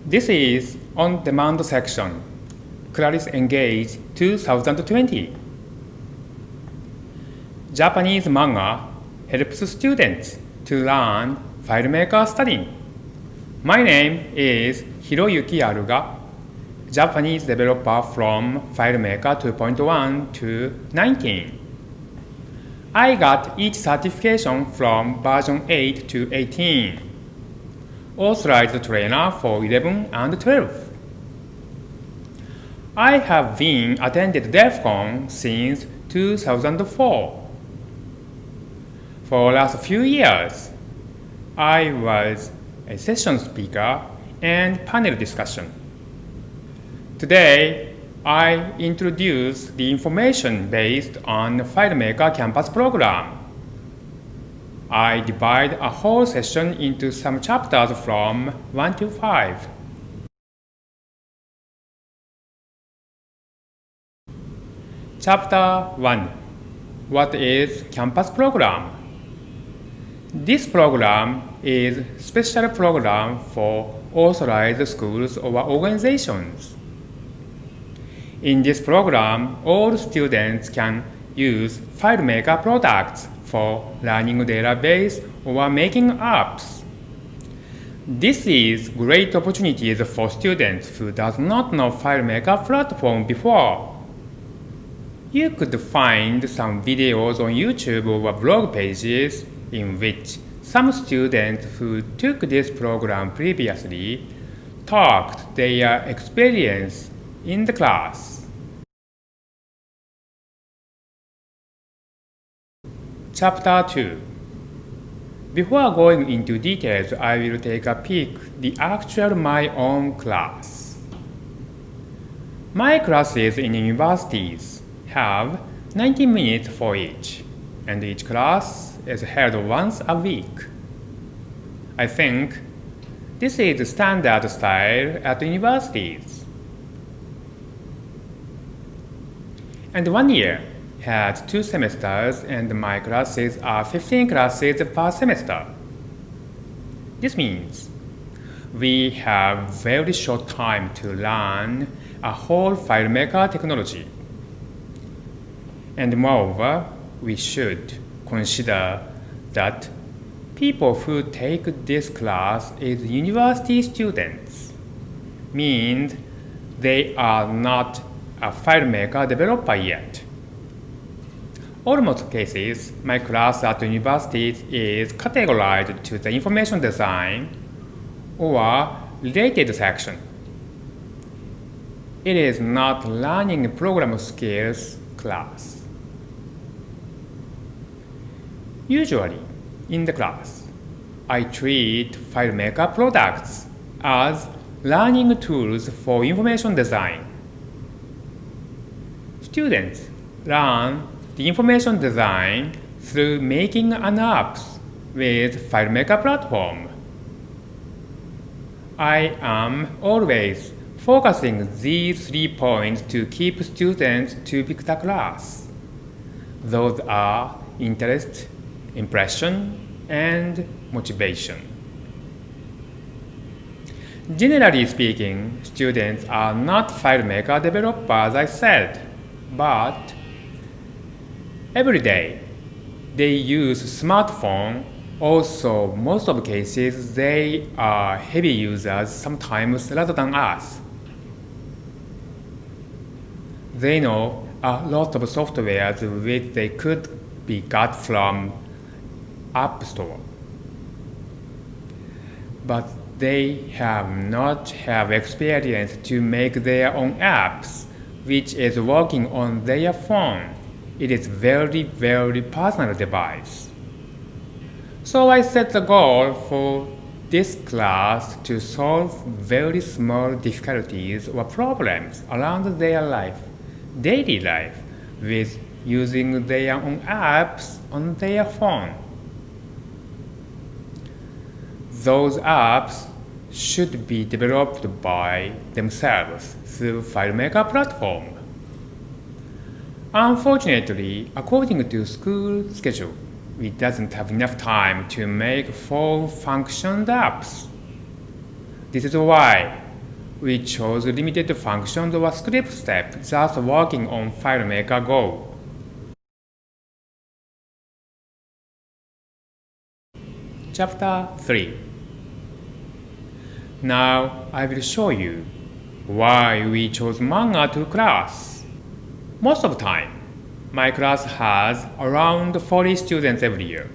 This is on-demand section, Claris Engage 2020. Japanese manga helps students to learn FileMaker studying. My name is Hiroyuki Aruga, Japanese developer from FileMaker 2.1 to 19. I got each certification from version 8 to 18. Authorized trainer for 11 and 12. I have been attended DEF CON since 2004. For the last few years, I was a session speaker and panel discussion. Today, I introduce the information based on FileMaker campus program. I divide a whole session into some chapters from 1 to 5. Chapter 1. What is campus program? This program is a special program for authorized schools or organizations. In this program, all students can use FileMaker products for learning database or making apps. This is great opportunities for students who does not know FileMaker platform before. You could find some videos on YouTube or blog pages in which some students who took this program previously talked their experience in the class. Chapter 2. Before going into details, I will take a peek at the actual my own class. My classes in universities have 90 minutes for each, and each class is held once a week. I think this is the standard style at universities. And 1 year has 2 semesters, and my classes are 15 classes per semester. This means we have very short time to learn a whole FileMaker technology. And moreover, we should consider that people who take this class is university students, means they are not a FileMaker developer yet. Almost cases, my class at universities is categorized to the information design or related section. It is not learning program skills class. Usually, in the class, I treat FileMaker products as learning tools for information design. Students learn the information design through making an app with FileMaker platform. I am always focusing these 3 points to keep students to pick the class. Those are interest, impression, and motivation. Generally speaking, students are not FileMaker developers, I said, but every day they use smartphone. Also, most of the cases, they are heavy users sometimes rather than us. They know a lot of softwares which they could be got from App Store. But they have not have experience to make their own apps, which is working on their phone. It is very, very personal device. So I set the goal for this class to solve very small difficulties or problems around their life, daily life, with using their own apps on their phone. Those apps should be developed by themselves through FileMaker platform. Unfortunately, according to school schedule, we doesn't have enough time to make full functioned apps. This is why we chose limited functions or script step just working on FileMaker Go. Chapter 3. Now I will show you why we chose Manga to class. Most of the time, my class has around 40 students every year.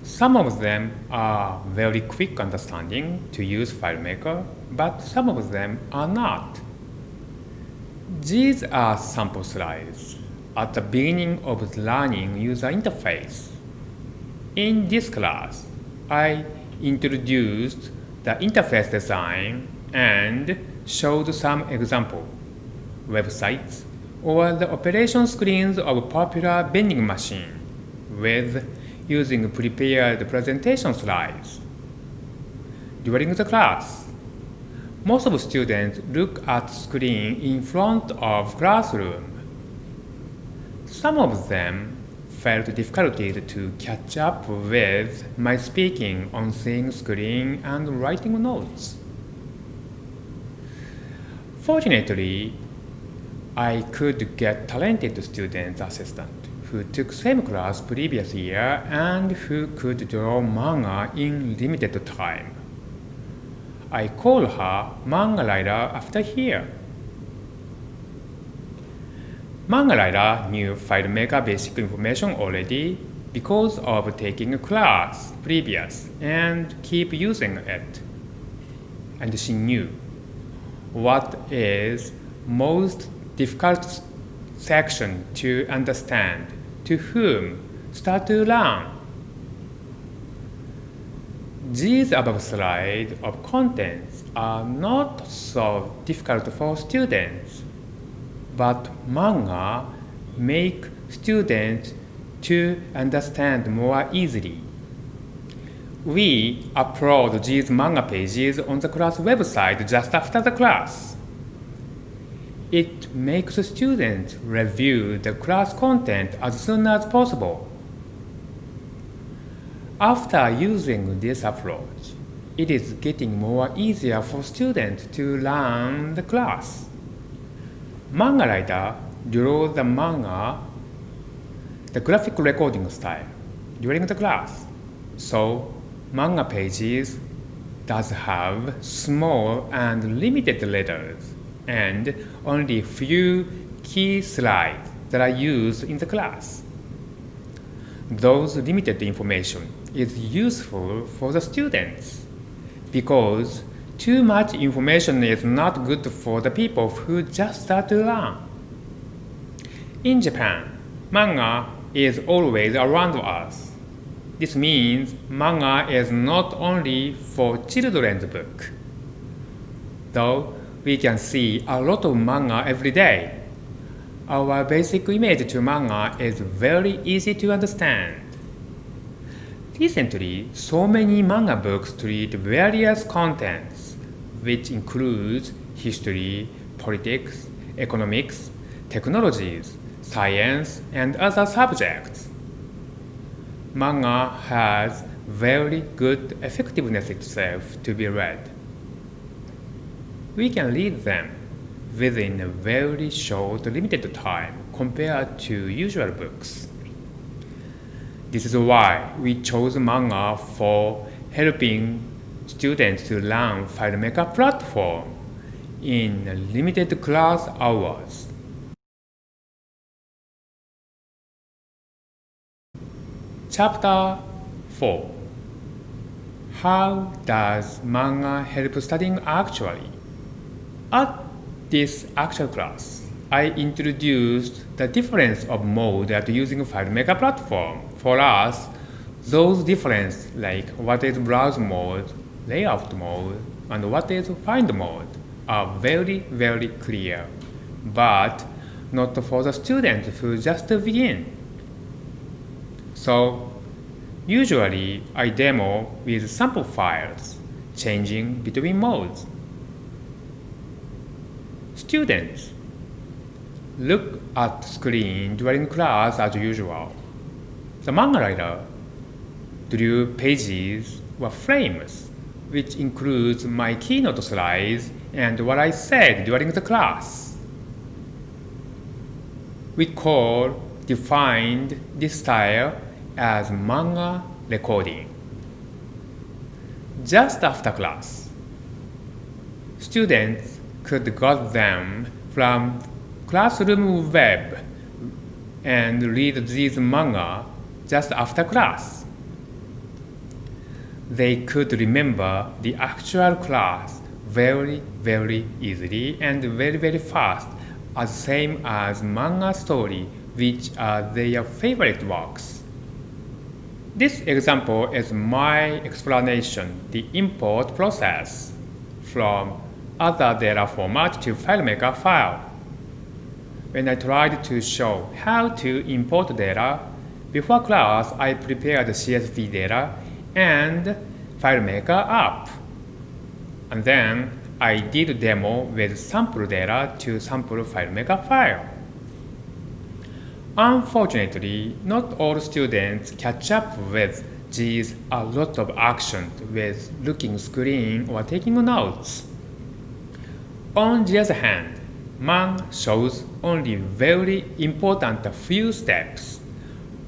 Some of them are very quick understanding to use FileMaker, but some of them are not. These are sample slides at the beginning of the learning user interface. In this class, I introduced the interface design and showed some example websites or the operation screens of popular vending machine with using prepared presentation slides. During the class, most of the students look at the screen in front of classroom. Some of them felt difficulties to catch up with my speaking on seeing screen and writing notes. Fortunately, I could get talented student assistant who took same class previous year and who could draw manga in limited time. I call her Manga Writer after here. Manga Writer knew FileMaker basic information already because of taking a class previous and keep using it. And she knew what is most difficult section to understand, to whom start to learn. These above slides of contents are not so difficult for students, but manga make students to understand more easily. We upload these manga pages on the class website just after the class. It makes the students review the class content as soon as possible. After using this approach, it is getting more easier for students to learn the class. Manga Writer draws the manga, the graphic recording style, during the class. So, manga pages does have small and limited letters and only few key slides that are used in the class. Those limited information is useful for the students because too much information is not good for the people who just start to learn. In Japan, manga is always around us. This means manga is not only for children's book. Though we can see a lot of manga every day, our basic image to manga is very easy to understand. Recently, so many manga books treat various contents, which includes history, politics, economics, technologies, science, and other subjects. Manga has very good effectiveness itself to be read. We can read them within a very short, limited time compared to usual books. This is why we chose manga for helping students to learn FileMaker platform in limited class hours. Chapter 4. How does manga help studying actually? At this actual class, I introduced the difference of mode at using FileMaker platform. For us, those differences like what is browse mode, layout mode, and what is find mode are very, very clear, but not for the students who just begin. So, usually I demo with sample files, changing between modes. Students look at the screen during class as usual. The manga writer drew pages or frames, which includes my keynote slides and what I said during the class. We defined this style as manga recording. Just after class, students could get them from classroom web and read these manga just after class. They could remember the actual class very, very easily and very, very fast, as same as manga story, which are their favorite works. This example is my explanation, the import process from other data format to FileMaker file. When I tried to show how to import data, before class I prepared CSV data and FileMaker app. And then I did a demo with sample data to sample FileMaker file. Unfortunately, not all students catch up with these a lot of actions with looking screen or taking notes. On the other hand, Manga shows only very important few steps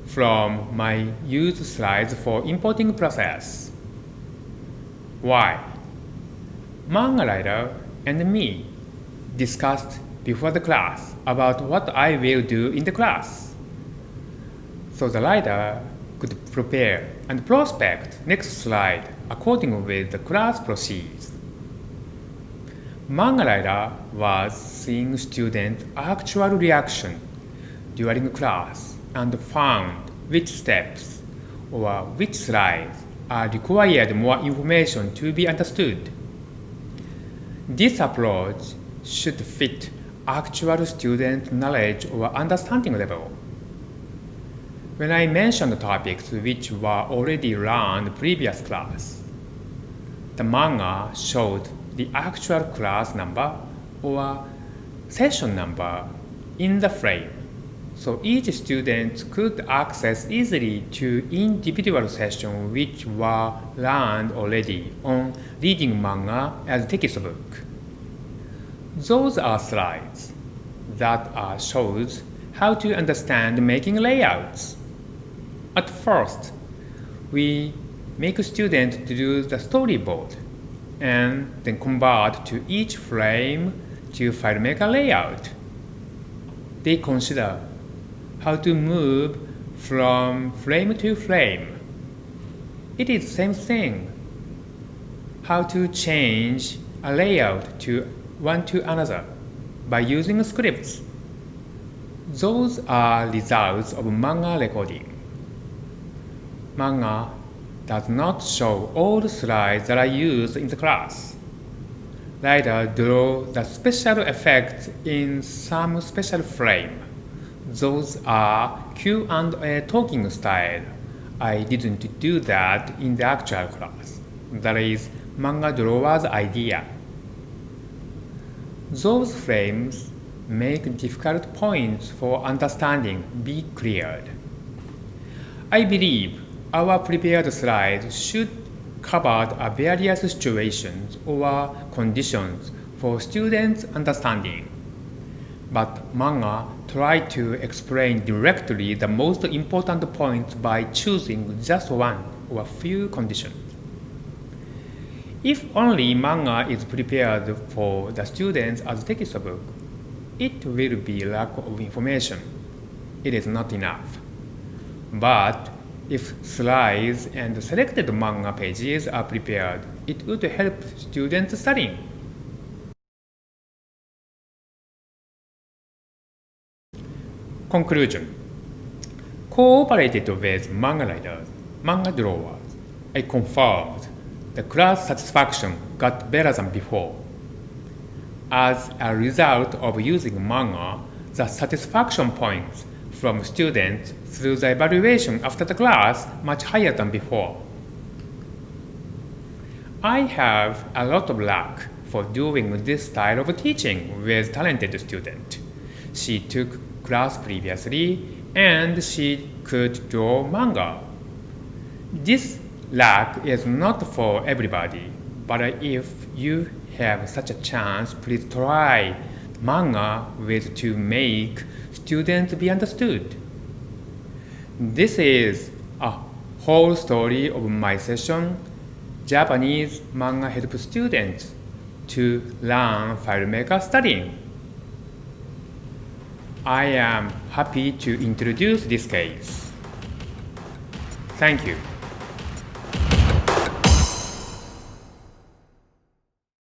from my used slides for importing process. Why? Manga writer and me discussed before the class about what I will do in the class. So the writer could prepare and prospect next slide according with the class proceeds. Manga writer was seeing student actual reaction during class and found which steps or which slides are required more information to be understood. This approach should fit actual student knowledge or understanding level. When I mentioned topics which were already learned previous class, the manga showed the actual class number or session number in the frame, so each student could access easily to individual sessions which were learned already on reading manga as textbook. Those are slides that shows how to understand making layouts. At first, we make a student to do the storyboard and then convert to each frame to FileMaker layout. They consider how to move from frame to frame. It is the same thing. How to change a layout to one to another by using scripts. Those are results of manga recording. Manga does not show all the slides that are used in the class. Writer draw the special effects in some special frame. Those are Q&A talking style. I didn't do that in the actual class. That is manga drawer's idea. Those frames make difficult points for understanding be cleared. I believe our prepared slides should cover various situations or conditions for students' understanding. But manga tried to explain directly the most important points by choosing just one or few conditions. If only manga is prepared for the students as textbook, it will be lack of information. It is not enough. But if slides and selected manga pages are prepared, it would help students studying. Conclusion. Cooperated with manga writers, manga drawers, I confirmed the class satisfaction got better than before. As a result of using manga, the satisfaction points from students through the evaluation after the class much higher than before. I have a lot of luck for doing this style of teaching with talented student. She took class previously and she could draw manga. This luck is not for everybody, But if you have such a chance, please try manga with to make students be understood. This is a whole story of my session. Japanese manga helps students to learn FileMaker studying. I am happy to introduce this case. Thank you.